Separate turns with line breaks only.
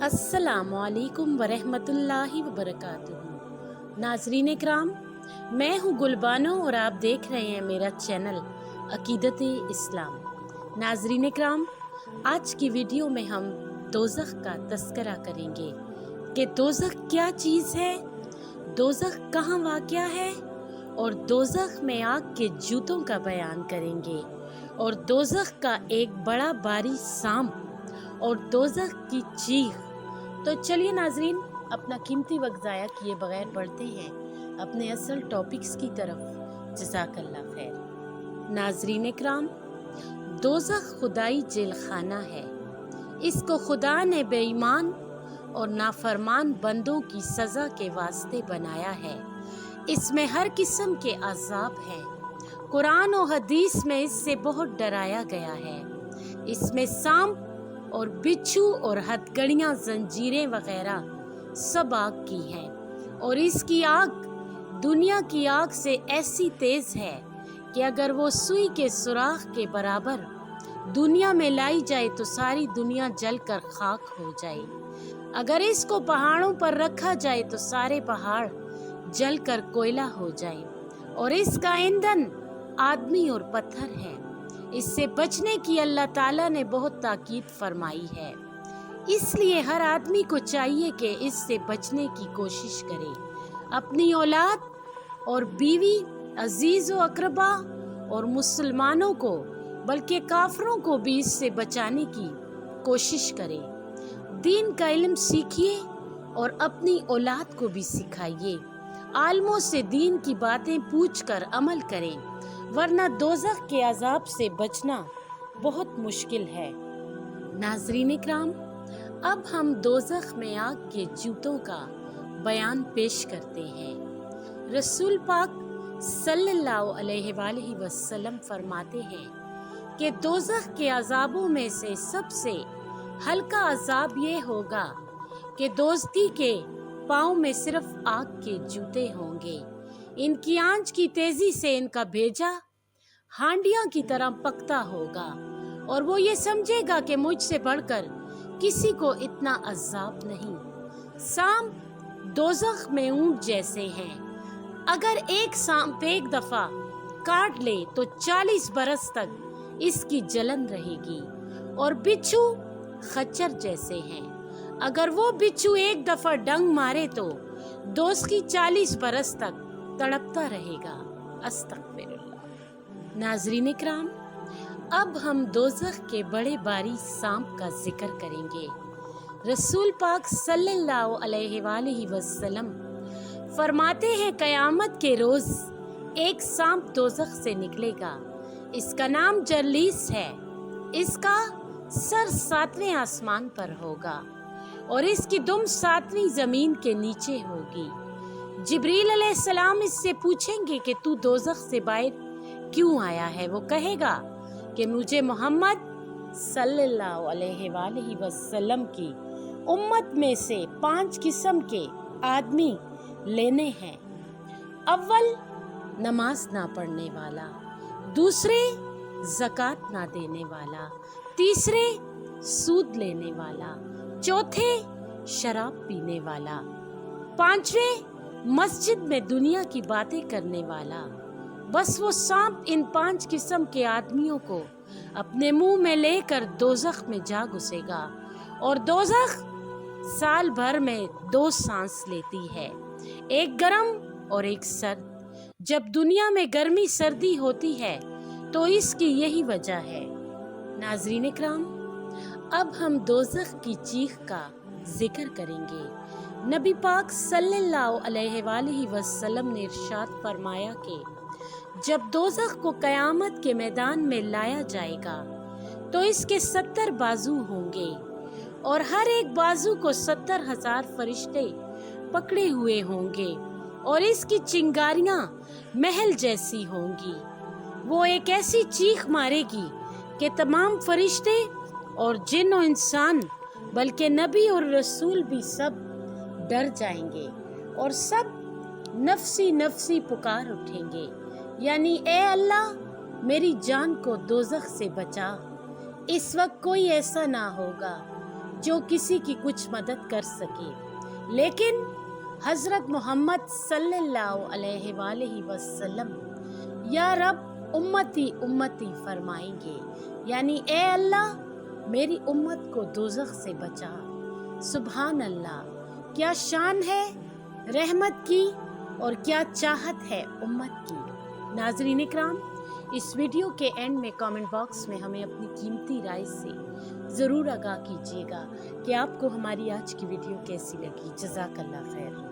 अस्सलामुअलैकुम वरहमतुल्लाहि वबरकातुहू। नाज़रीन इकराम, मैं हूँ गुलबानो और आप देख रहे हैं मेरा चैनल अकीदत इस्लाम। नाज़रीन इकराम, आज की वीडियो में हम दोज़ख का तस्करा करेंगे कि दोज़ख क्या चीज़ है, दोज़ख कहाँ वाक़या है और दोज़ख में आग के जूतों का बयान करेंगे और दोज़ख का एक बड़ा बारी सांप और दोज़ख की चीख। तो चलिए नाजरीन, अपना कीमती वक्त ज़ाया किए बगैर बढ़ते हैं अपने असल टॉपिक्स की तरफ। जज़ाकल्लाह खैर। नाजरीन इकराम, दोज़ख खुदाई जेल खाना है। इसको खुदा ने बेईमान और नाफरमान बंदों की सज़ा के वास्ते बनाया है। इसमें हर किस्म के अज़ाब हैं। कुरान और हदीस में इससे बहुत डराया गया है। इसमें सांप और बिच्छू और हथकड़ियाँ, जंजीरें वगैरह सब आग की हैं और इसकी आग दुनिया की आग से ऐसी तेज है कि अगर वो सुई के सुराख के बराबर दुनिया में लाई जाए तो सारी दुनिया जलकर खाक हो जाए। अगर इसको पहाड़ों पर रखा जाए तो सारे पहाड़ जलकर कोयला हो जाए और इसका ईंधन आदमी और पत्थर है। इससे बचने की अल्लाह ताला ने बहुत ताकीद फरमाई है। इसलिए हर आदमी को चाहिए कि इससे बचने की कोशिश करे। अपनी औलाद और बीवी, अजीज व अकरबा और मुसलमानों को बल्कि काफरों को भी इससे बचाने की कोशिश करे। दीन का इल्म सीखिए और अपनी औलाद को भी सिखाइए। आलमों से दीन की बातें पूछकर अमल करें, वरना दोज़ख के अजाब से बचना बहुत मुश्किल है। नाज़रीन इकराम, अब हम दोज़ख में आग के जूतों का बयान पेश करते हैं। रसूल पाक सल्लल्लाहु अलैहि वसल्लम फरमाते हैं कि दोज़ख के अजाबों में से सबसे हल्का अजाब ये होगा कि दोस्ती के पाँव में सिर्फ आग के जूते होंगे। इनकी आंच की तेजी से इनका भेजा हांडिया की तरह पकता होगा और वो ये समझेगा कि मुझसे बढ़कर किसी को इतना अजाब नहीं। सांप दोज़ख में ऊंट जैसे हैं। अगर एक सांप एक दफा काट ले तो 40 बरस तक इसकी जलन रहेगी। और बिच्छू खच्चर जैसे हैं। अगर वो बिच्छू एक दफा डंग मारे तो दोस्त की 40 बरस तक तड़पता रहेगा। अस्तगफिरुल्लाह। नाज़रीन इकराम, अब हम दोज़ख के बड़े बारी सांप का जिक्र करेंगे। रसूल पाक सल्लल्लाहु अलैहि वसल्लम फरमाते हैं, क़यामत के रोज़ एक सांप दोज़ख से निकलेगा। इसका नाम जरलीस है। इसका सर 7वें आसमान पर होगा और इसकी दुम 7वीं ज़मीन के नीचे होगी। जिब्रील अलैहिस्सलाम इससे पूछेंगे कि तू दोज़ख से बाहर क्यों आया है। वो कहेगा कि मुझे मोहम्मद सल्लल्लाहु अलैहि वसल्लम की उम्मत में से 5 किस्म के आदमी लेने हैं। अव्वल, नमाज ना पढ़ने वाला। दूसरे, ज़कात ना देने वाला। तीसरे, सूद लेने वाला। चौथे, शराब पीने वाला। 5वें, मस्जिद में दुनिया की बातें करने वाला। बस वो सांप इन 5 किस्म के आदमियों को अपने मुंह में लेकर दोज़ख में जा घुसेगा और दोज़ख साल भर में 2 सांस लेती है, एक गर्म और एक सर्द। जब दुनिया में गर्मी सर्दी होती है तो इसकी यही वजह है। नाज़रीन इकराम, अब हम दोज़ख की चीख का जिक्र करेंगे। नबी पाक सल्लल्लाहु अलैहि वसल्लम ने इरशाद फरमाया कि जब दोज़ख को क़यामत के मैदान में लाया जाएगा तो इसके 70 बाजू होंगे और हर एक बाजू को 70,000 फरिश्ते पकड़े हुए होंगे और इसकी चिंगारियां महल जैसी होंगी। वो एक ऐसी चीख मारेगी कि तमाम फरिश्ते और जिन और इंसान, बल्कि नबी और रसूल भी सब डर जाएंगे और सब नफ्सी नफ्सी पुकार उठेंगे, यानी ए अल्लाह मेरी जान को दोज़ख से बचा। इस वक्त कोई ऐसा ना होगा جو کسی کی کچھ مدد کر سکے، لیکن حضرت محمد صلی اللہ علیہ وآلہ وسلم یا رب امتی امتی فرمائیں گے، یعنی اے اللہ میری امت کو دوزخ سے بچا۔ سبحان اللہ، کیا شان ہے رحمت کی اور کیا چاہت ہے امت کی۔ ناظرین اکرام، اس ویڈیو کے اینڈ میں کامنٹ باکس میں ہمیں اپنی قیمتی رائے سے ضرور آگاہ کیجیے گا کہ آپ کو ہماری آج کی ویڈیو کیسی لگی۔ جزاک اللہ خیر۔